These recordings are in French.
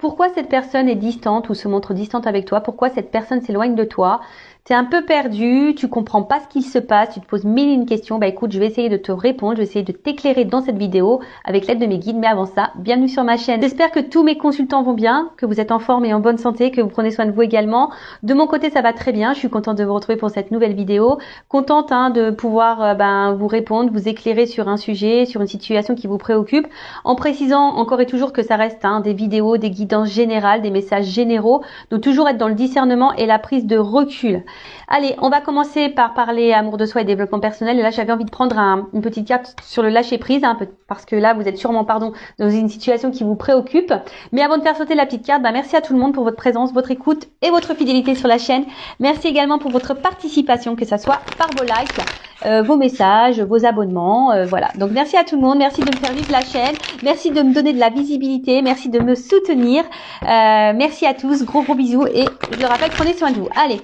Pourquoi cette personne est distante ou se montre distante avec toi? Pourquoi cette personne s'éloigne de toi? Tu es un peu perdu, tu comprends pas ce qu'il se passe, tu te poses mille et une questions. Bah écoute, je vais essayer de te répondre, je vais essayer de t'éclairer dans cette vidéo avec l'aide de mes guides. Mais avant ça, bienvenue sur ma chaîne. J'espère que tous mes consultants vont bien, que vous êtes en forme et en bonne santé, que vous prenez soin de vous également. De mon côté, ça va très bien. Je suis contente de vous retrouver pour cette nouvelle vidéo. Contente de pouvoir vous répondre, vous éclairer sur un sujet, sur une situation qui vous préoccupe. En précisant encore et toujours que ça reste des vidéos, des guidances générales, des messages généraux. Donc toujours être dans le discernement et la prise de recul. Allez, on va commencer par parler amour de soi et développement personnel. Et là, j'avais envie de prendre une petite carte sur le lâcher prise, parce que là, vous êtes sûrement, dans une situation qui vous préoccupe. Mais avant de faire sauter la petite carte, merci à tout le monde pour votre présence, votre écoute et votre fidélité sur la chaîne. Merci également pour votre participation, que ça soit par vos likes, vos messages, vos abonnements, voilà. Donc merci à tout le monde, merci de me faire vivre la chaîne, merci de me donner de la visibilité, merci de me soutenir. Merci à tous, gros bisous et je le rappelle, prenez soin de vous. Allez.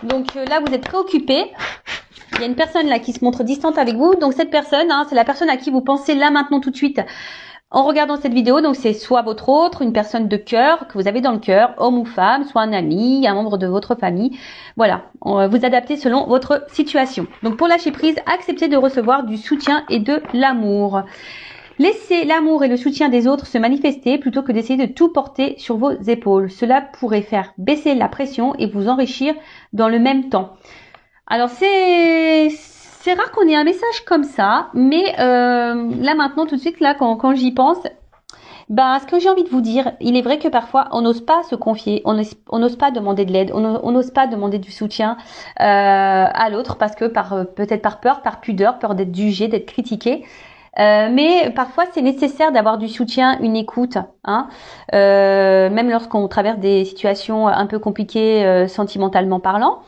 Donc là, vous êtes préoccupé. Il y a une personne là qui se montre distante avec vous. Donc cette personne, c'est la personne à qui vous pensez là maintenant tout de suite en regardant cette vidéo. Donc c'est soit votre autre, une personne de cœur que vous avez dans le cœur, homme ou femme, soit un ami, un membre de votre famille. Voilà, vous adaptez selon votre situation. Donc pour lâcher prise, acceptez de recevoir du soutien et de l'amour. Laissez l'amour et le soutien des autres se manifester plutôt que d'essayer de tout porter sur vos épaules. Cela pourrait faire baisser la pression et vous enrichir dans le même temps. Alors c'est rare qu'on ait un message comme ça, mais là maintenant tout de suite là quand j'y pense, ce que j'ai envie de vous dire, il est vrai que parfois on n'ose pas se confier, on n'ose pas demander de l'aide, on n'ose pas demander du soutien à l'autre parce que peut-être par peur, par pudeur, peur d'être jugé, d'être critiqué. Mais parfois c'est nécessaire d'avoir du soutien, une écoute, même lorsqu'on traverse des situations un peu compliquées sentimentalement parlant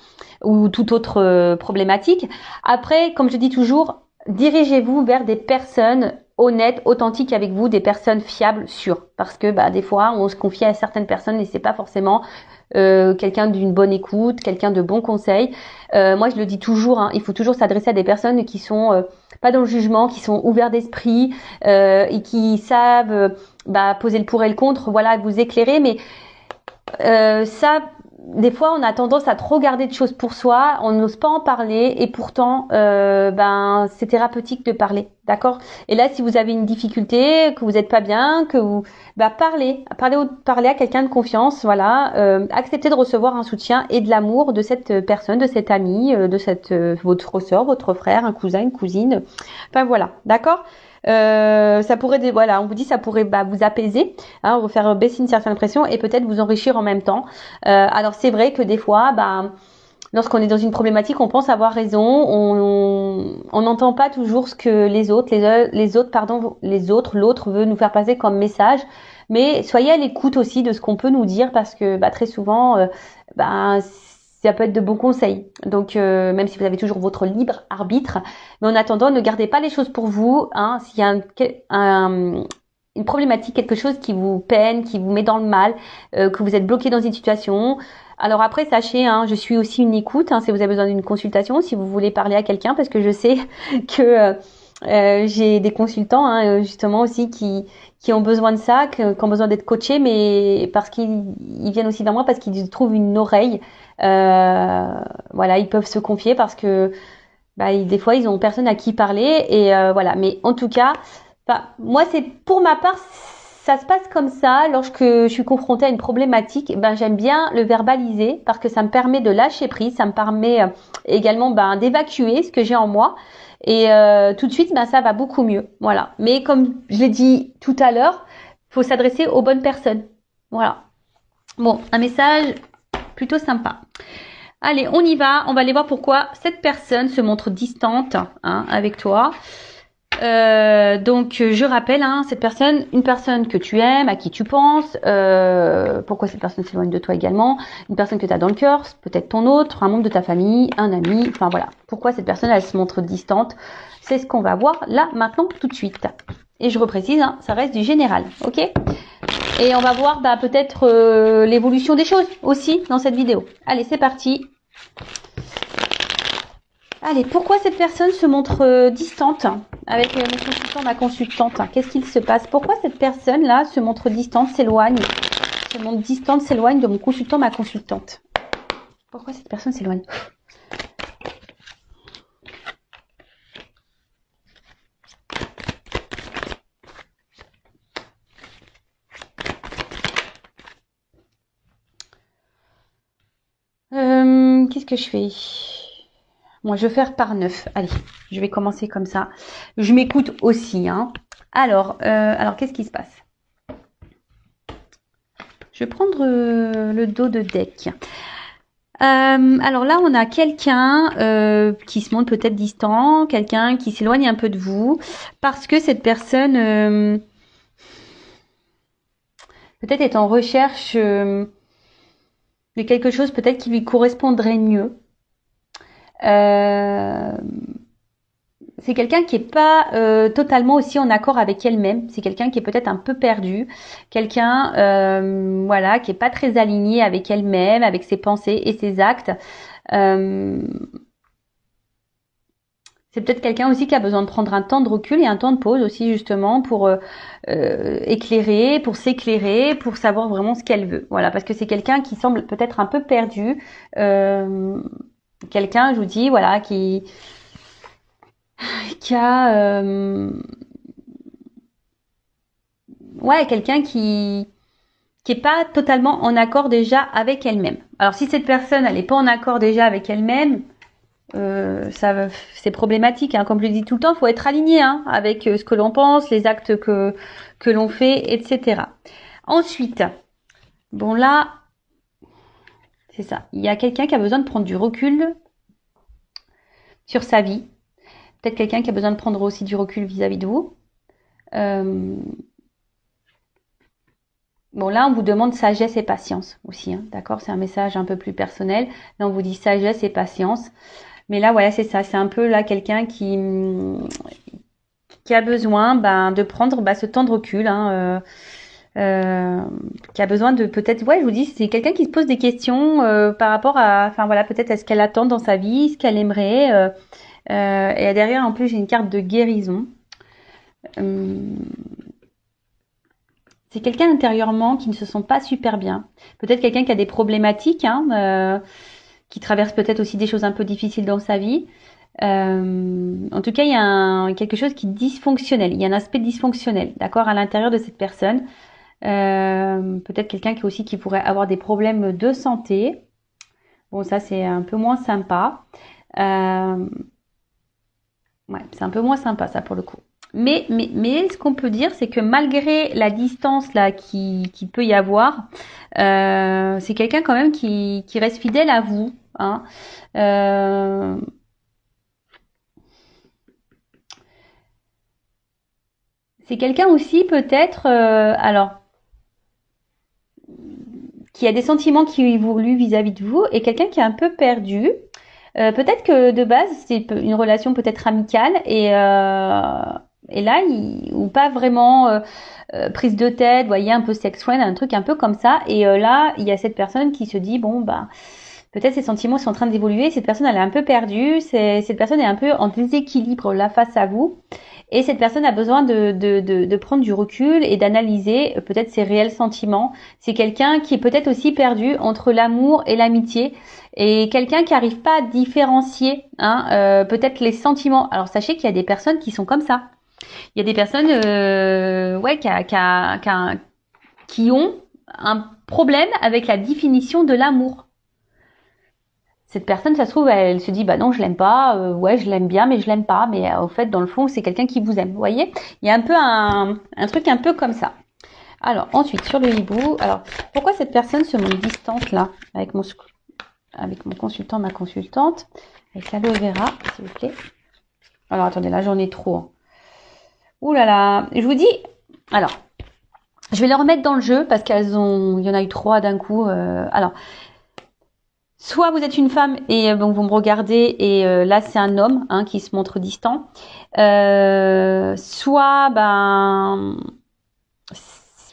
ou toute autre problématique. Après, comme je dis toujours, dirigez-vous vers des personnes honnêtes, authentiques avec vous, des personnes fiables, sûres, parce que des fois on se confie à certaines personnes et c'est pas forcément quelqu'un d'une bonne écoute, quelqu'un de bons conseils. Moi je le dis toujours, il faut toujours s'adresser à des personnes qui sont pas dans le jugement, qui sont ouverts d'esprit et qui savent poser le pour et le contre, voilà, vous éclairer. Mais ça, des fois on a tendance à trop garder de choses pour soi, on n'ose pas en parler et pourtant c'est thérapeutique de parler, d'accord? Et là si vous avez une difficulté, que vous n'êtes pas bien, que vous parlez à quelqu'un de confiance, voilà, acceptez de recevoir un soutien et de l'amour de cette personne, de cet ami, de votre soeur, votre frère, un cousin, une cousine, enfin voilà, d'accord? Ça pourrait, on vous dit, ça pourrait vous apaiser, vous faire baisser une certaine pression et peut-être vous enrichir en même temps. Alors c'est vrai que des fois, lorsqu'on est dans une problématique, on pense avoir raison, on n'entend pas toujours ce que l'autre veut nous faire passer comme message. Mais soyez à l'écoute aussi de ce qu'on peut nous dire parce que très souvent, ça peut être de bons conseils. Donc même si vous avez toujours votre libre arbitre, mais en attendant, ne gardez pas les choses pour vous. S'il y a une problématique, quelque chose qui vous peine, qui vous met dans le mal, que vous êtes bloqué dans une situation. Alors après, sachez, je suis aussi une écoute. Si vous avez besoin d'une consultation, si vous voulez parler à quelqu'un, parce que je sais que j'ai des consultants justement aussi qui ont besoin de ça, qui ont besoin d'être coachés, mais parce qu'ils viennent aussi vers moi parce qu'ils trouvent une oreille. Voilà, ils peuvent se confier parce que des fois ils ont personne à qui parler et voilà. Mais en tout cas, moi c'est pour ma part, ça se passe comme ça. Lorsque je suis confrontée à une problématique, j'aime bien le verbaliser parce que ça me permet de lâcher prise, ça me permet également d'évacuer ce que j'ai en moi. Et tout de suite, ça va beaucoup mieux. Voilà. Mais comme je l'ai dit tout à l'heure, faut s'adresser aux bonnes personnes. Voilà. Bon, un message plutôt sympa. Allez, on y va. On va aller voir pourquoi cette personne se montre distante avec toi. Donc, je rappelle, cette personne, une personne que tu aimes, à qui tu penses. Pourquoi cette personne s'éloigne de toi également? Une personne que tu as dans le cœur, peut-être ton autre, un membre de ta famille, un ami. Enfin voilà. Pourquoi cette personne, elle se montre distante? C'est ce qu'on va voir là, maintenant, tout de suite. Et je reprécise, ça reste du général, ok? Et on va voir peut-être l'évolution des choses aussi dans cette vidéo. Allez, c'est parti. Allez, pourquoi cette personne se montre distante avec mon consultant, ma consultante? Qu'est-ce qu'il se passe? Pourquoi cette personne-là se montre distante, s'éloigne, se montre distante, s'éloigne de mon consultant, ma consultante? Pourquoi cette personne s'éloigne? Qu'est-ce que je fais? Moi, je vais faire par 9. Allez, je vais commencer comme ça. Je m'écoute aussi, hein. Alors qu'est-ce qui se passe? Je vais prendre le dos de deck. Alors là, on a quelqu'un qui se montre peut-être distant, quelqu'un qui s'éloigne un peu de vous, parce que cette personne peut-être est en recherche de quelque chose peut-être qui lui correspondrait mieux. C'est quelqu'un qui est pas totalement aussi en accord avec elle-même. C'est quelqu'un qui est peut-être un peu perdu, quelqu'un voilà, qui est pas très aligné avec elle-même, avec ses pensées et ses actes. C'est peut-être quelqu'un aussi qui a besoin de prendre un temps de recul et un temps de pause aussi justement pour éclairer, pour s'éclairer, pour savoir vraiment ce qu'elle veut. Voilà, parce que c'est quelqu'un qui semble peut-être un peu perdu. Quelqu'un, je vous dis, voilà, qui a ouais, quelqu'un qui est pas totalement en accord déjà avec elle-même. Alors si cette personne elle est pas en accord déjà avec elle-même, c'est problématique, hein. Comme je le dis tout le temps, il faut être aligné, hein, avec ce que l'on pense, les actes que l'on fait, etc. Ensuite, bon là, c'est ça. Il y a quelqu'un qui a besoin de prendre du recul sur sa vie. Peut-être quelqu'un qui a besoin de prendre aussi du recul vis-à-vis de vous. Bon, là, on vous demande sagesse et patience aussi, hein, d'accord? C'est un message un peu plus personnel. Là, on vous dit sagesse et patience. Mais là, voilà, c'est ça. C'est un peu là quelqu'un qui a besoin de prendre ce temps de recul, hein, qui a besoin de peut-être, ouais, je vous dis, c'est quelqu'un qui se pose des questions par rapport à, enfin voilà, peut-être à ce qu'elle attend dans sa vie, ce qu'elle aimerait. Et derrière, en plus, j'ai une carte de guérison. C'est quelqu'un intérieurement qui ne se sent pas super bien. Peut-être quelqu'un qui a des problématiques, hein, qui traverse peut-être aussi des choses un peu difficiles dans sa vie. En tout cas, il y a quelque chose qui est dysfonctionnel. Il y a un aspect dysfonctionnel, d'accord, à l'intérieur de cette personne. Peut-être quelqu'un qui pourrait avoir des problèmes de santé. Bon, ça c'est un peu moins sympa. Ouais, c'est un peu moins sympa ça pour le coup. Mais ce qu'on peut dire, c'est que malgré la distance là qui peut y avoir, c'est quelqu'un quand même qui reste fidèle à vous, hein. C'est quelqu'un aussi peut-être, alors, qui a des sentiments qui évoluent vis-à-vis de vous et quelqu'un qui est un peu perdu. Peut-être que de base c'est une relation peut-être amicale et là ou pas vraiment prise de tête, vous voyez, un peu sex friend, un truc un peu comme ça. Et là il y a cette personne qui se dit bon peut-être ses sentiments sont en train d'évoluer. Cette personne elle est un peu perdue, cette personne est un peu en déséquilibre là face à vous. Et cette personne a besoin de prendre du recul et d'analyser peut-être ses réels sentiments. C'est quelqu'un qui est peut-être aussi perdu entre l'amour et l'amitié. Et quelqu'un qui n'arrive pas à différencier, hein, peut-être les sentiments. Alors sachez qu'il y a des personnes qui sont comme ça. Il y a des personnes ouais, qui ont un problème avec la définition de l'amour. Cette personne, ça se trouve, elle se dit, bah non, je l'aime pas, ouais, je l'aime bien, mais je l'aime pas. Mais au fait, dans le fond, c'est quelqu'un qui vous aime. Vous voyez, il y a un peu un truc un peu comme ça. Alors, ensuite, sur le hibou, alors, pourquoi cette personne se montre distante là, avec mon consultant, ma consultante, avec l'aloe vera, s'il vous plaît. Alors, attendez, là, j'en ai trop. Hein. Ouh là là, je vous dis, alors, je vais les remettre dans le jeu parce il y en a eu 3 d'un coup. Alors, soit vous êtes une femme et donc vous me regardez et là c'est un homme, hein, qui se montre distant. Soit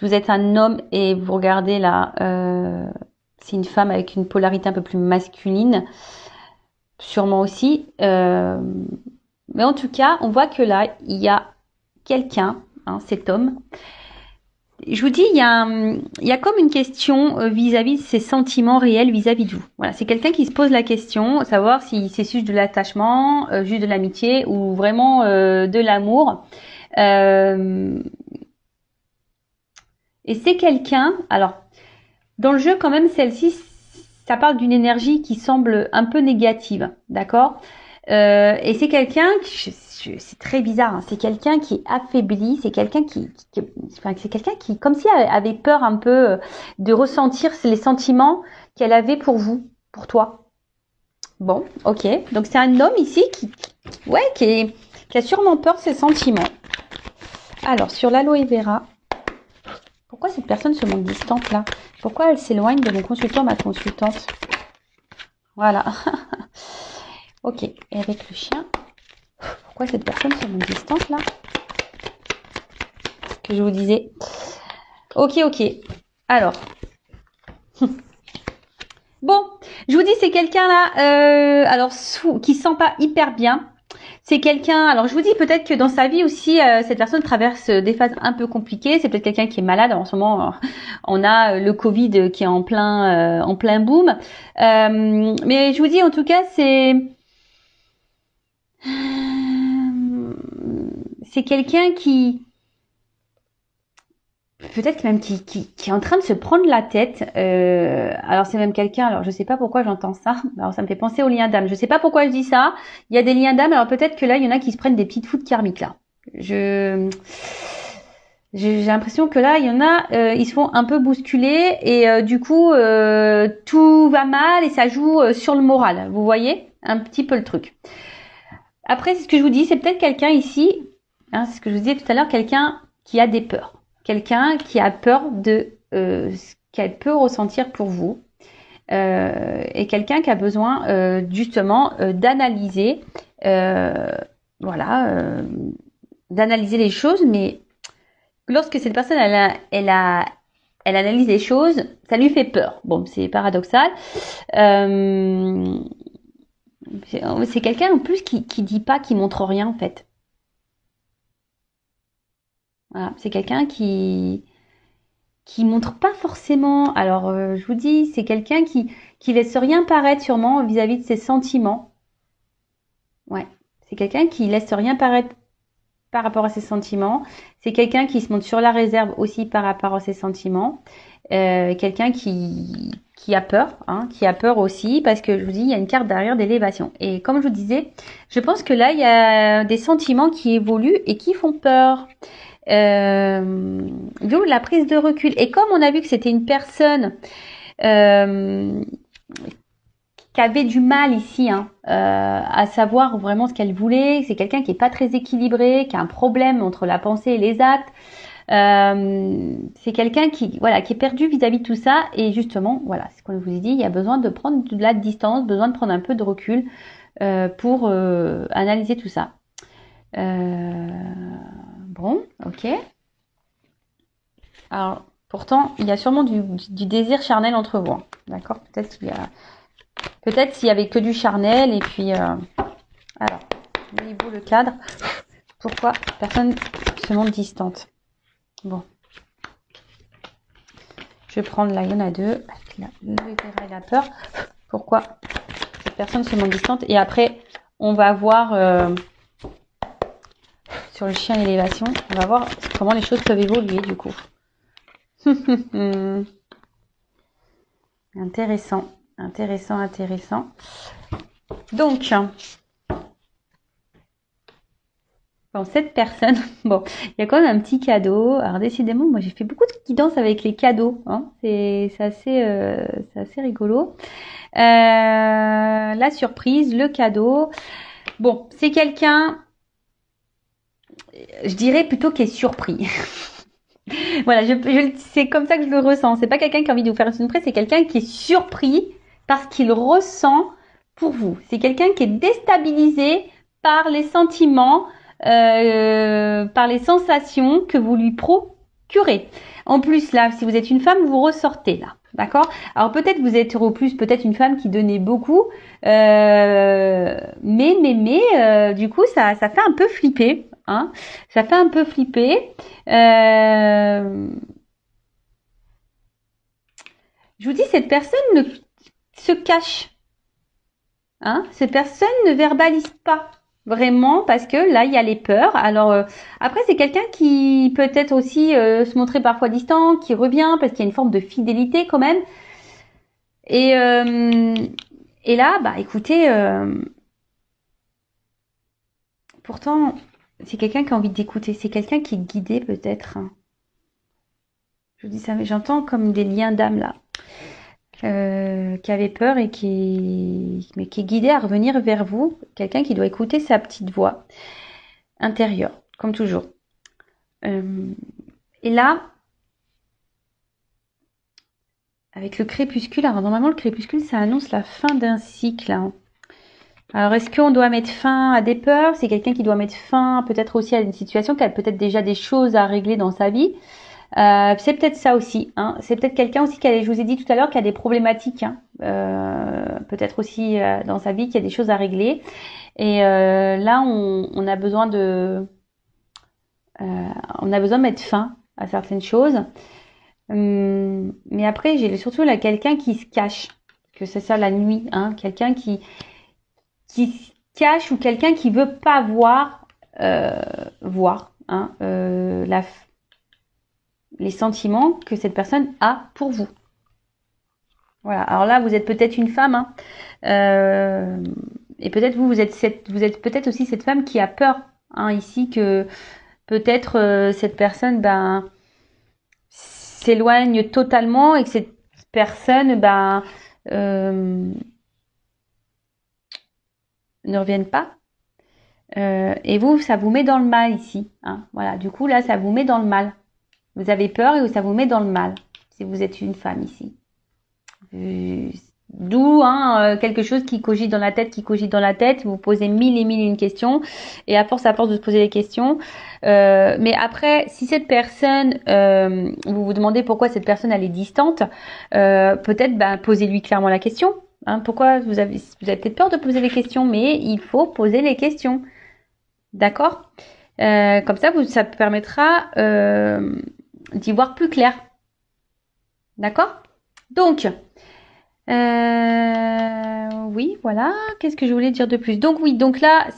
vous êtes un homme et vous regardez là, c'est une femme avec une polarité un peu plus masculine. sûrement aussi. Mais en tout cas, on voit que là, il y a quelqu'un, hein, cet homme. Je vous dis, il y a comme une question vis-à-vis de ses sentiments réels vis-à-vis de vous. Voilà, c'est quelqu'un qui se pose la question, savoir si c'est juste de l'attachement, juste de l'amitié ou vraiment de l'amour. Et c'est quelqu'un, alors, dans le jeu quand même, celle-ci, ça parle d'une énergie qui semble un peu négative, d'accord? Et c'est quelqu'un, c'est très bizarre, hein, c'est quelqu'un qui est affaibli, c'est quelqu'un enfin, c'est quelqu'un qui, comme si elle avait peur un peu de ressentir les sentiments qu'elle avait pour vous, pour toi. Bon, ok, donc c'est un homme ici ouais, qui a sûrement peur de ses sentiments. Alors, sur l'aloe vera, pourquoi cette personne se montre distante là? Pourquoi elle s'éloigne de mon consultant, ma consultante? Voilà. Ok, et avec le chien, pourquoi cette personne se montre distante là? Ce que je vous disais. Ok. Alors. Bon, je vous dis, c'est quelqu'un là, alors qui se sent pas hyper bien. C'est quelqu'un, alors je vous dis peut-être que dans sa vie aussi, cette personne traverse des phases un peu compliquées. C'est peut-être quelqu'un qui est malade. En ce moment, on a le Covid qui est en plein boom. Mais je vous dis en tout cas, c'est quelqu'un qui peut-être même qui est en train de se prendre la tête. Alors c'est même quelqu'un, alors je sais pas pourquoi j'entends ça. Alors ça me fait penser aux liens d'âme. Je sais pas pourquoi je dis ça. Il y a des liens d'âme, alors peut-être que là il y en a qui se prennent des petites foudres karmiques là. J'ai l'impression que là il y en a, ils se font un peu bousculer et du coup tout va mal et ça joue sur le moral. Vous voyez un petit peu le truc. Après c'est ce que je vous dis, c'est peut-être quelqu'un ici, hein, c'est ce que je vous disais tout à l'heure, quelqu'un qui a des peurs. Quelqu'un qui a peur de ce qu'elle peut ressentir pour vous et quelqu'un qui a besoin justement d'analyser d'analyser les choses, mais lorsque cette personne elle analyse les choses, ça lui fait peur. Bon, c'est paradoxal. C'est quelqu'un en plus qui dit pas, qui montre rien en fait. Voilà, c'est quelqu'un qui montre pas forcément. Alors, je vous dis, c'est quelqu'un qui laisse rien paraître sûrement vis-à-vis de ses sentiments. Ouais, c'est quelqu'un qui laisse rien paraître par rapport à ses sentiments. C'est quelqu'un qui se montre sur la réserve aussi par rapport à ses sentiments. Quelqu'un qui a peur, hein, qui a peur aussi parce que je vous dis, il y a une carte derrière d'élévation. Et comme je vous disais, je pense que là, il y a des sentiments qui évoluent et qui font peur. D'où la prise de recul. Et comme on a vu que c'était une personne qui avait du mal ici à savoir vraiment ce qu'elle voulait, c'est quelqu'un qui est pas très équilibré, qui a un problème entre la pensée et les actes. C'est quelqu'un qui est perdu vis-à-vis de tout ça. Et justement, voilà, c'est ce qu'on vous a dit, il y a besoin de prendre de la distance, besoin de prendre un peu de recul pour analyser tout ça. Bon, ok. Alors, pourtant, il y a sûrement du désir charnel entre vous. Hein. D'accord? Peut-être s'il y avait que du charnel et puis... alors, voyez-vous le cadre? Pourquoi personne se montre distante? Bon. Je vais prendre là, il y en a deux. La peur. Pourquoi cette personne se montre distante? Et après, on va voir... sur le chien élévation, on va voir comment les choses peuvent évoluer du coup. Intéressant. Donc, bon, cette personne, bon, il y a quand même un petit cadeau. Alors décidément, moi j'ai fait beaucoup de guidance avec les cadeaux. Hein. C'est assez rigolo. La surprise, le cadeau. Bon, c'est quelqu'un... je dirais plutôt qu'il est surpris. Voilà, c'est comme ça que je le ressens. C'est pas quelqu'un qui a envie de vous faire une surprise, c'est quelqu'un qui est surpris parce qu'il ressent pour vous. C'est quelqu'un qui est déstabilisé par les sentiments, par les sensations que vous lui curé. En plus, là, si vous êtes une femme, vous ressortez là. D'accord? Alors peut-être vous êtes au plus peut-être une femme qui donnait beaucoup, du coup ça fait un peu flipper, hein? Ça fait un peu flipper. Je vous dis, cette personne se cache, hein? Cette personne ne verbalise pas vraiment parce que là il y a les peurs. Alors après c'est quelqu'un qui peut-être aussi se montrer parfois distant, qui revient parce qu'il y a une forme de fidélité quand même. Et là, bah écoutez, pourtant, c'est quelqu'un qui a envie d'écouter. C'est quelqu'un qui est guidé peut-être. Je vous dis ça, mais j'entends comme des liens d'âme là, qui avait peur et qui est guidé à revenir vers vous. Quelqu'un qui doit écouter sa petite voix intérieure, comme toujours. Et là, avec le crépuscule, alors normalement le crépuscule ça annonce la fin d'un cycle. Hein. Alors est-ce qu'on doit mettre fin à des peurs? C'est quelqu'un qui doit mettre fin peut-être aussi à une situation, qui a peut-être déjà des choses à régler dans sa vie. C'est peut-être ça aussi. Hein. C'est peut-être quelqu'un aussi qui a, je vous ai dit tout à l'heure, qui a des problématiques. Hein. Peut-être aussi dans sa vie qui a des choses à régler. Et là, on a besoin de mettre fin à certaines choses. Mais après, j'ai surtout là quelqu'un qui se cache, que c'est ça la nuit, hein, quelqu'un qui se cache ou quelqu'un qui veut pas voir, hein, les sentiments que cette personne a pour vous. Voilà. Alors là, vous êtes peut-être une femme, hein, et peut-être vous êtes peut-être aussi cette femme qui a peur, hein, ici que peut-être cette personne, s'éloigne totalement et que cette personne ne revienne pas. Et vous, ça vous met dans le mal ici. Hein. Voilà, du coup, là, ça vous met dans le mal. Vous avez peur et ça vous met dans le mal, si vous êtes une femme ici. D'où quelque chose qui cogite dans la tête, vous posez mille et une questions, et à force de se poser les questions, mais après, si cette personne, vous vous demandez pourquoi cette personne elle est distante, peut-être posez-lui clairement la question. Hein, pourquoi vous avez peut-être peur de poser les questions, mais il faut poser les questions, d'accord? Comme ça, ça permettra d'y voir plus clair, d'accord? Donc oui, voilà. Qu'est-ce que je voulais dire de plus? Donc oui, donc là,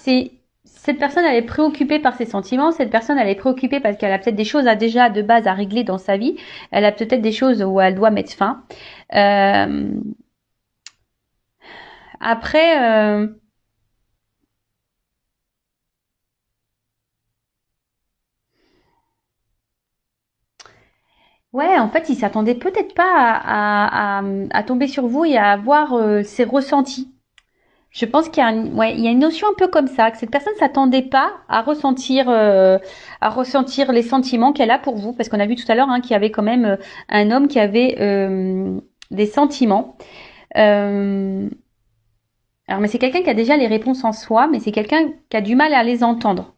cette personne, elle est préoccupée par ses sentiments. Cette personne, elle est préoccupée parce qu'elle a peut-être des choses déjà de base à régler dans sa vie. Elle a peut-être des choses où elle doit mettre fin. Après, ouais, en fait, il s'attendait peut-être pas à tomber sur vous et à avoir ses ressentis. Je pense qu'il y a il y a une notion un peu comme ça, que cette personne s'attendait pas à ressentir les sentiments qu'elle a pour vous, parce qu'on a vu tout à l'heure qu'il y avait quand même un homme qui avait des sentiments. Alors, mais c'est quelqu'un qui a déjà les réponses en soi, mais c'est quelqu'un qui a du mal à les entendre.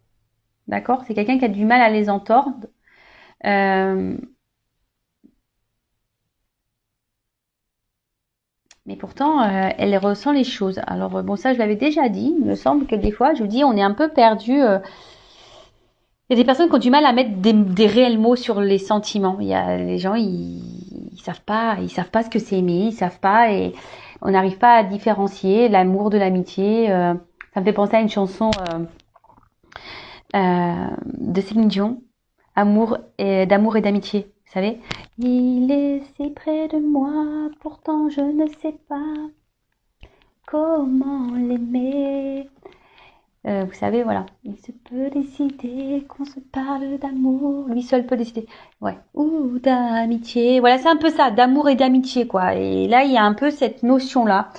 D'accord? C'est quelqu'un qui a du mal à les entendre. Mais pourtant, elle ressent les choses. Alors, bon, ça, je l'avais déjà dit. Il me semble que des fois, je vous dis, on est un peu perdu. Il y a des personnes qui ont du mal à mettre des réels mots sur les sentiments. Il y a les gens, ils savent pas ce que c'est aimer, ils savent pas, et on n'arrive pas à différencier l'amour de l'amitié. Ça me fait penser à une chanson de Céline Dion, d'amour et d'amitié. Vous savez, il est si près de moi, pourtant je ne sais pas comment l'aimer. Vous savez, voilà, il se peut décider qu'on se parle d'amour, lui seul peut décider, ouais, ou d'amitié. Voilà, c'est un peu ça, d'amour et d'amitié, quoi. Et là, il y a un peu cette notion-là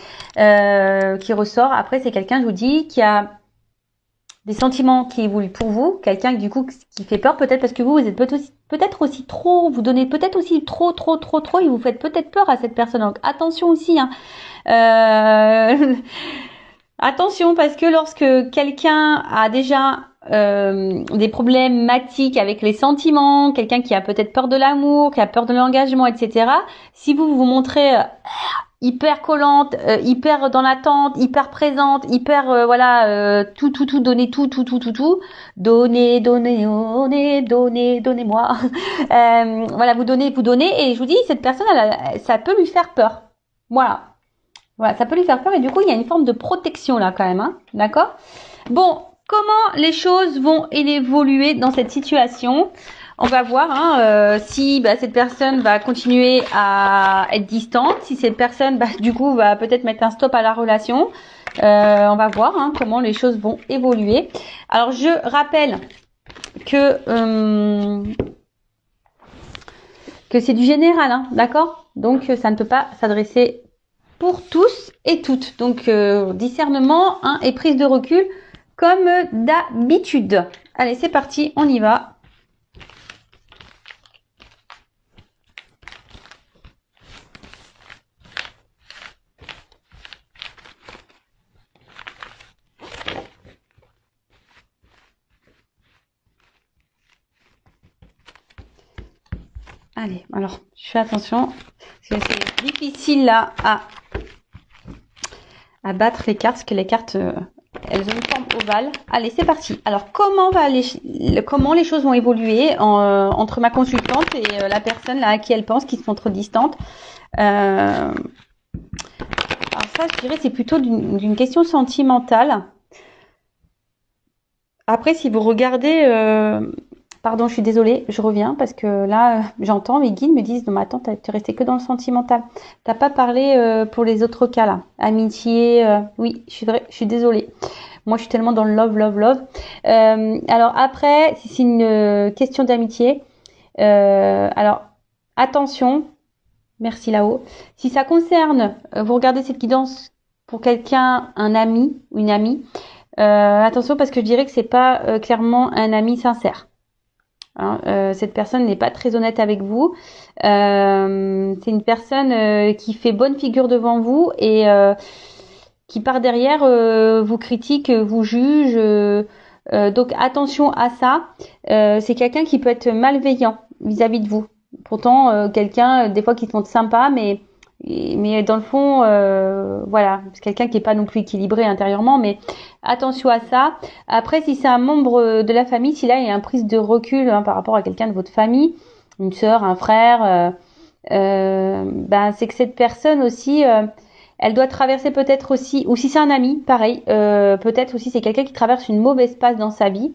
qui ressort. Après, c'est quelqu'un, je vous dis, qui a des sentiments qui évoluent pour vous, quelqu'un du coup qui fait peur peut-être parce que vous êtes peut-être aussi trop, vous donnez peut-être aussi trop et vous faites peut-être peur à cette personne. Donc attention aussi, hein. Attention parce que lorsque quelqu'un a déjà des problématiques avec les sentiments, quelqu'un qui a peut-être peur de l'amour, qui a peur de l'engagement, etc. Si vous vous montrez hyper collante, hyper dans l'attente, hyper présente, hyper tout donner tout, donnez-moi. Voilà, vous donnez et je vous dis cette personne ça peut lui faire peur. Voilà, ça peut lui faire peur et du coup il y a une forme de protection là quand même, hein, d'accord? Bon, comment les choses vont évoluer dans cette situation? On va voir si cette personne va continuer à être distante, si cette personne du coup va peut-être mettre un stop à la relation. On va voir comment les choses vont évoluer. Alors je rappelle que c'est du général, d'accord? Donc ça ne peut pas s'adresser pour tous et toutes. Donc discernement et prise de recul comme d'habitude. Allez, c'est parti, on y va. Allez, alors, je fais attention, parce que c'est difficile là à battre les cartes, parce que les cartes, elles ont une forme ovale. Allez, c'est parti. Alors, comment les choses vont évoluer entre ma consultante et la personne là à qui elle pense, qui se montre distante. Alors ça, je dirais, c'est plutôt d'une question sentimentale. Après, si vous regardez... Pardon, je suis désolée, je reviens parce que là, j'entends mes guides me disent « Non, mais attends, tu es resté que dans le sentimental. T'as pas parlé pour les autres cas, là. Amitié, oui, je suis désolée. Moi, je suis tellement dans le love. Alors après, si c'est une question d'amitié, alors, attention, merci là-haut. Si ça concerne, vous regardez cette guidance pour quelqu'un, un ami ou une amie, attention parce que je dirais que c'est pas clairement un ami sincère. Cette personne n'est pas très honnête avec vous. C'est une personne qui fait bonne figure devant vous et qui par derrière vous critique, vous juge. Donc attention à ça. C'est quelqu'un qui peut être malveillant vis-à-vis de vous. Pourtant, quelqu'un des fois qui se montre sympa, mais dans le fond, voilà, c'est quelqu'un qui est pas non plus équilibré intérieurement, mais attention à ça. Après, si c'est un membre de la famille, si là il y a une prise de recul par rapport à quelqu'un de votre famille, une sœur, un frère, c'est que cette personne aussi, elle doit traverser peut-être aussi, ou si c'est un ami, pareil, peut-être aussi c'est quelqu'un qui traverse une mauvaise passe dans sa vie,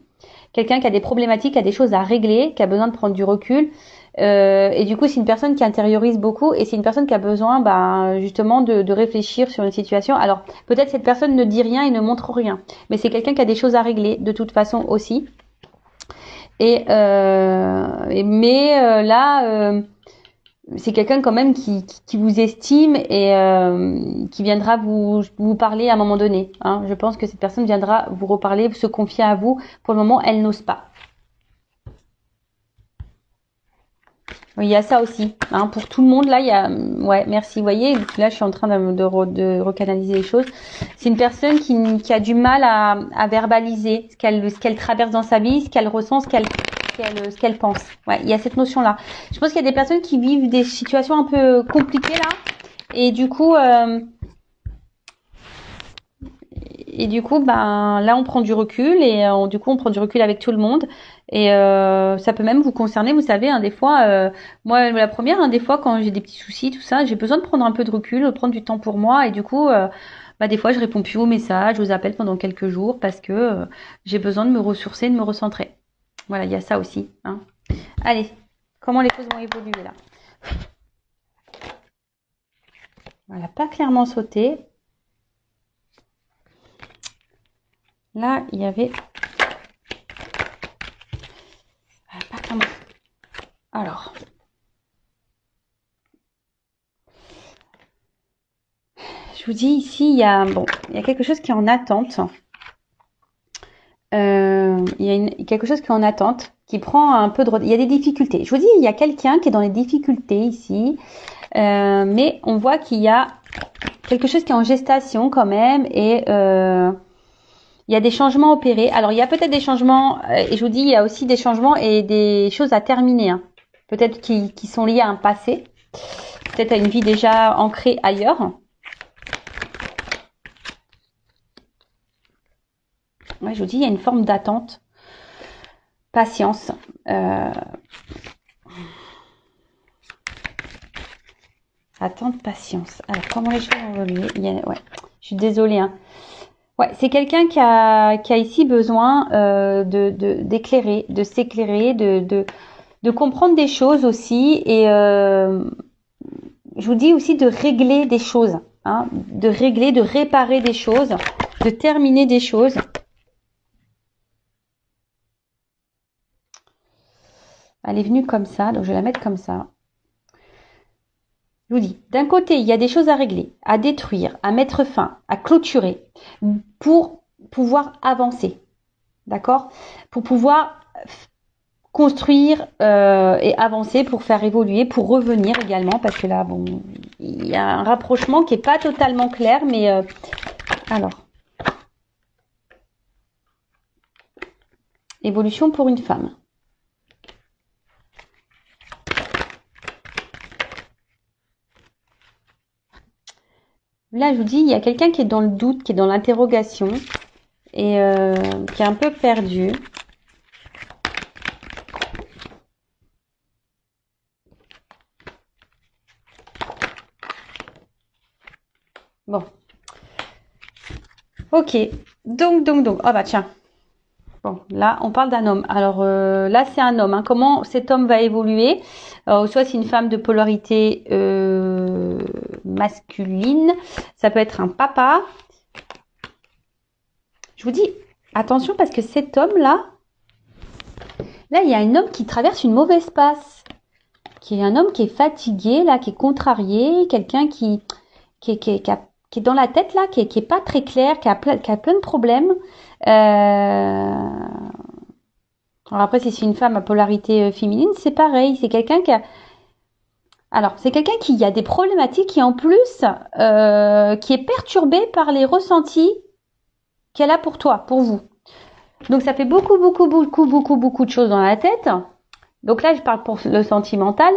quelqu'un qui a des problématiques, qui a des choses à régler, qui a besoin de prendre du recul. Et du coup, c'est une personne qui intériorise beaucoup et c'est une personne qui a besoin justement de réfléchir sur une situation. Alors, peut-être cette personne ne dit rien et ne montre rien, mais c'est quelqu'un qui a des choses à régler de toute façon aussi. Mais là, c'est quelqu'un quand même qui vous estime et qui viendra vous parler à un moment donné. Je pense que cette personne viendra vous reparler, se confier à vous. Pour le moment, elle n'ose pas. Oui, il y a ça aussi, pour tout le monde. Là, il y a, ouais, merci. Vous voyez, là, je suis en train de recanaliser les choses. C'est une personne qui a du mal à verbaliser ce qu'elle traverse dans sa vie, ce qu'elle ressent, ce qu'elle pense. Ouais, il y a cette notion-là. Je pense qu'il y a des personnes qui vivent des situations un peu compliquées là, et du coup, là, on prend du recul et du coup, on prend du recul avec tout le monde. Et ça peut même vous concerner, vous savez, des fois, moi la première, des fois quand j'ai des petits soucis, tout ça, j'ai besoin de prendre un peu de recul, de prendre du temps pour moi et du coup, des fois je réponds plus aux messages, aux appels pendant quelques jours parce que j'ai besoin de me ressourcer, de me recentrer. Voilà, il y a ça aussi. Allez, comment les choses vont évoluer là? Voilà, pas clairement sauté. Là, il y avait... pas clairement... Alors... Je vous dis ici, il y a quelque chose qui est en attente. Il y a quelque chose qui est en attente, qui prend un peu de... Il y a des difficultés. Je vous dis, il y a quelqu'un qui est dans les difficultés ici. Mais on voit qu'il y a quelque chose qui est en gestation quand même. Et il Il y a des changements opérés. Alors, il y a peut-être des changements, et je vous dis, il y a aussi des changements et des choses à terminer. Hein. Peut-être qui sont liés à un passé. Peut-être à une vie déjà ancrée ailleurs. Ouais, je vous dis, il y a une forme d'attente. Patience. Attente, patience. Alors, comment les choses vont évoluer? Ouais, je suis désolée. Hein. Ouais, c'est quelqu'un qui a ici besoin d'éclairer, de s'éclairer, de comprendre des choses aussi. Et je vous dis aussi de régler des choses. Hein, de régler, de réparer des choses, de terminer des choses. Elle est venue comme ça, donc je vais la mettre comme ça. Je vous dis, d'un côté, il y a des choses à régler, à détruire, à mettre fin, à clôturer, pour pouvoir avancer. D'accord? Pour pouvoir construire et avancer, pour faire évoluer, pour revenir également, parce que là, bon, il y a un rapprochement qui n'est pas totalement clair, mais alors. Évolution pour une femme. Là, je vous dis, il y a quelqu'un qui est dans le doute, qui est dans l'interrogation et qui est un peu perdu. Bon. Ok. Donc. Ah bah tiens. Bon, là, on parle d'un homme. Alors là, c'est un homme. Hein. Comment cet homme va évoluer? Soit c'est une femme de polarité masculine. Ça peut être un papa. Je vous dis, attention parce que cet homme-là, là, il y a un homme qui traverse une mauvaise passe. Qui est un homme qui est fatigué, là, qui est contrarié. Quelqu'un qui est dans la tête, là, qui est pas très clair, qui a plein de problèmes. Alors après, si c'est une femme à polarité féminine, c'est pareil. C'est quelqu'un qui a... Alors, c'est quelqu'un qui a des problématiques et en plus, qui est perturbé par les ressentis qu'elle a pour toi, pour vous. Donc, ça fait beaucoup de choses dans la tête. Donc là, je parle pour le sentimental.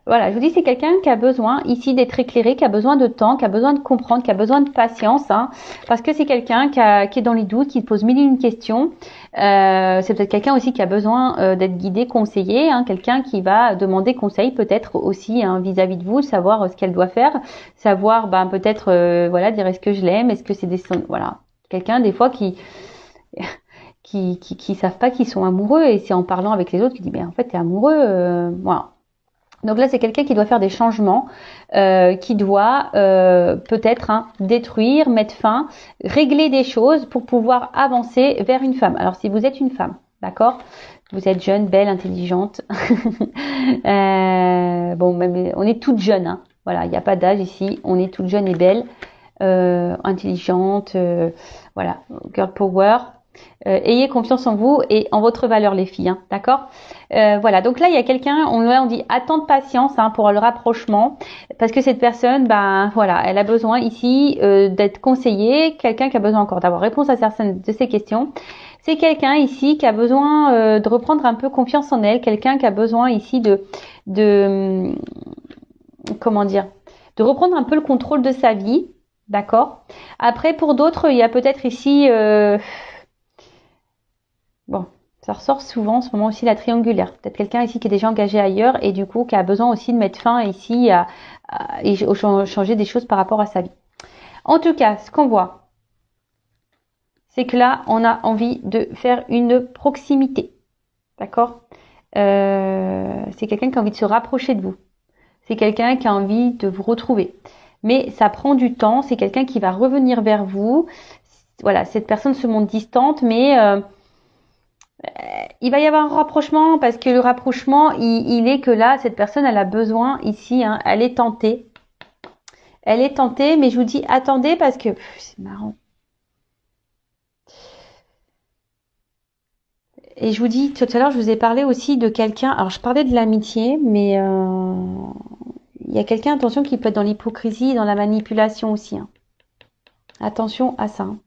Voilà, je vous dis, c'est quelqu'un qui a besoin ici d'être éclairé, qui a besoin de temps, qui a besoin de comprendre, qui a besoin de patience, hein, parce que c'est quelqu'un qui est dans les doutes, qui pose mille et une questions. C'est peut-être quelqu'un aussi qui a besoin d'être guidé, conseillé, hein, quelqu'un qui va demander conseil peut-être aussi hein, vis-à-vis de vous, savoir ce qu'elle doit faire, savoir peut-être voilà dire est-ce que je l'aime, est-ce que c'est des voilà quelqu'un des fois qui savent pas qu'ils sont amoureux et c'est en parlant avec les autres qui dit en fait t'es amoureux, voilà. Donc là, c'est quelqu'un qui doit faire des changements, qui doit peut-être détruire, mettre fin, régler des choses pour pouvoir avancer vers une femme. Alors si vous êtes une femme, d'accord, vous êtes jeune, belle, intelligente. Bon, même, on est toutes jeunes, hein. Voilà, il n'y a pas d'âge ici. On est toutes jeunes et belles, intelligentes, voilà, girl power. Ayez confiance en vous et en votre valeur les filles, hein, d'accord. Voilà, donc là il y a quelqu'un, on dit attends de patience hein, pour le rapprochement, parce que cette personne, voilà, elle a besoin ici d'être conseillée, quelqu'un qui a besoin encore d'avoir réponse à certaines de ses questions. C'est quelqu'un ici qui a besoin de reprendre un peu confiance en elle, quelqu'un qui a besoin ici de comment dire, de reprendre un peu le contrôle de sa vie, d'accord. Après pour d'autres, il y a peut-être ici bon, ça ressort souvent en ce moment aussi la triangulaire. Peut-être quelqu'un ici qui est déjà engagé ailleurs et du coup qui a besoin aussi de mettre fin ici à changer des choses par rapport à sa vie. En tout cas, ce qu'on voit, c'est que là, on a envie de faire une proximité. D'accord c'est quelqu'un qui a envie de se rapprocher de vous. C'est quelqu'un qui a envie de vous retrouver. Mais ça prend du temps. C'est quelqu'un qui va revenir vers vous. Voilà, cette personne se montre distante, mais... il va y avoir un rapprochement parce que le rapprochement, il est que là, cette personne, elle a besoin ici, hein, elle est tentée. Elle est tentée, mais je vous dis, attendez parce que c'est marrant. Et je vous dis, tout à l'heure, je vous ai parlé aussi de quelqu'un. Alors, je parlais de l'amitié, mais il y a quelqu'un, attention, qui peut être dans l'hypocrisie, dans la manipulation aussi. Hein. Attention à ça. Hein.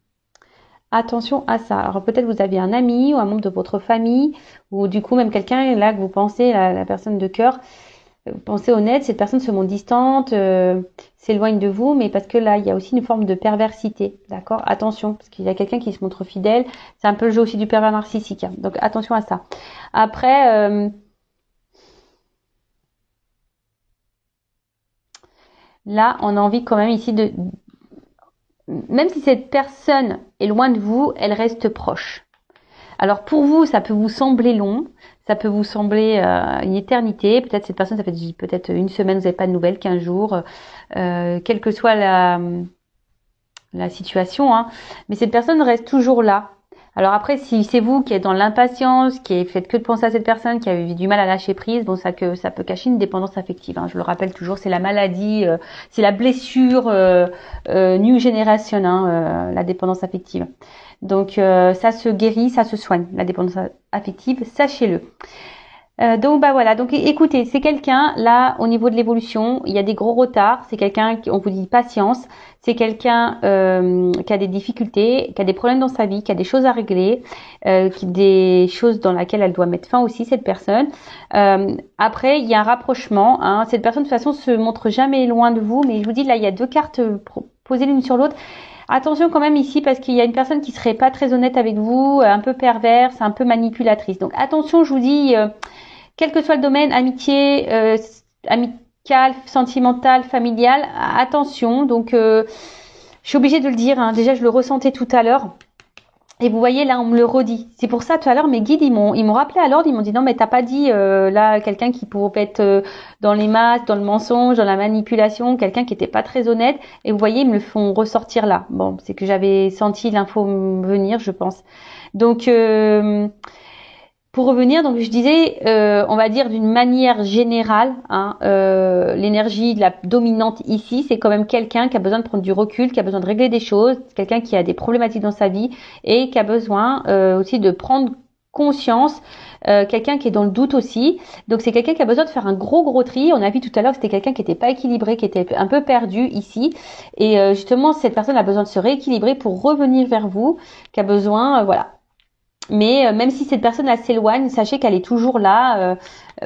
attention à ça. Alors peut-être vous avez un ami ou un membre de votre famille, ou du coup même quelqu'un là que vous pensez, la personne de cœur, vous pensez honnête, cette personne se montre distante, s'éloigne de vous, mais parce que là il y a aussi une forme de perversité, d'accord? Attention, parce qu'il y a quelqu'un qui se montre fidèle, c'est un peu le jeu aussi du pervers narcissique, hein. Donc attention à ça. Après, là on a envie quand même ici de, même si cette personne est loin de vous, elle reste proche. Alors pour vous, ça peut vous sembler long, ça peut vous sembler une éternité. Peut-être cette personne, ça fait peut-être une semaine, vous n'avez pas de nouvelles, 15 jours, quelle que soit la situation, hein. Mais cette personne reste toujours là. Alors après, si c'est vous qui êtes dans l'impatience, qui faites que de penser à cette personne, qui avez du mal à lâcher prise, bon, ça peut cacher une dépendance affective, hein. Je le rappelle toujours, c'est la maladie, c'est la blessure new generation, hein, la dépendance affective. Donc ça se guérit, ça se soigne, la dépendance affective, sachez-le. Donc bah voilà, donc écoutez, c'est quelqu'un là au niveau de l'évolution, il y a des gros retards, c'est quelqu'un on vous dit patience, c'est quelqu'un qui a des difficultés, qui a des problèmes dans sa vie, qui a des choses à régler, des choses dans lesquelles elle doit mettre fin aussi cette personne. Après il y a un rapprochement, hein. Cette personne de toute façon se montre jamais loin de vous, mais je vous dis là il y a deux cartes posées l'une sur l'autre. Attention quand même ici parce qu'il y a une personne qui serait pas très honnête avec vous, un peu perverse, un peu manipulatrice. Donc attention, je vous dis, quel que soit le domaine, amitié, amical, sentimental, familial, attention. Donc je suis obligée de le dire, hein. Déjà je le ressentais tout à l'heure. Et vous voyez, là, on me le redit. C'est pour ça, tout à l'heure, mes guides, ils m'ont rappelé à l'ordre. Ils m'ont dit, non, mais t'as pas dit, là, quelqu'un qui pourrait être dans les masques, dans le mensonge, dans la manipulation, quelqu'un qui était pas très honnête. Et vous voyez, ils me le font ressortir là. Bon, c'est que j'avais senti l'info venir, je pense. Donc, pour revenir, donc je disais, on va dire d'une manière générale, hein, l'énergie la dominante ici, c'est quand même quelqu'un qui a besoin de prendre du recul, qui a besoin de régler des choses, quelqu'un qui a des problématiques dans sa vie et qui a besoin aussi de prendre conscience, quelqu'un qui est dans le doute aussi. Donc c'est quelqu'un qui a besoin de faire un gros tri. On a vu tout à l'heure que c'était quelqu'un qui n'était pas équilibré, qui était un peu perdu ici. Et justement, cette personne a besoin de se rééquilibrer pour revenir vers vous, qui a besoin, voilà. Mais même si cette personne elle s'éloigne, sachez qu'elle est toujours là,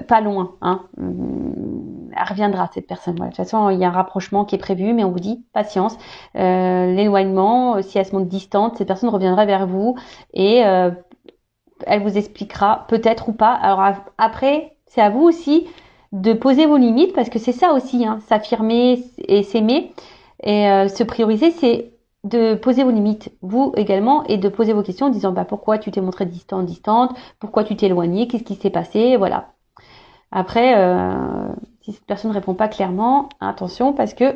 pas loin, hein. Elle reviendra cette personne. Voilà. De toute façon, il y a un rapprochement qui est prévu, mais on vous dit patience. L'éloignement, si elle se montre distante, cette personne reviendra vers vous et elle vous expliquera peut-être ou pas. Alors après, c'est à vous aussi de poser vos limites parce que c'est ça aussi, hein, s'affirmer et s'aimer et se prioriser, c'est de poser vos limites, vous également, et de poser vos questions en disant bah pourquoi tu t'es montré distante, pourquoi tu t'es éloigné, qu'est-ce qui s'est passé, voilà. Après, si cette personne ne répond pas clairement, attention parce que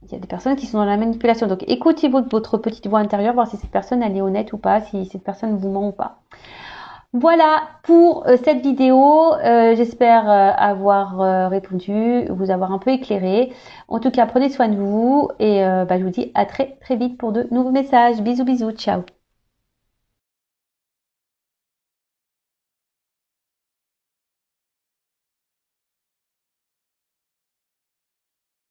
il y a des personnes qui sont dans la manipulation. Donc écoutez votre petite voix intérieure, voir si cette personne elle est honnête ou pas, si cette personne vous ment ou pas. Voilà pour cette vidéo, j'espère avoir répondu, vous avoir un peu éclairé. En tout cas, prenez soin de vous et je vous dis à très vite pour de nouveaux messages. Bisous, ciao.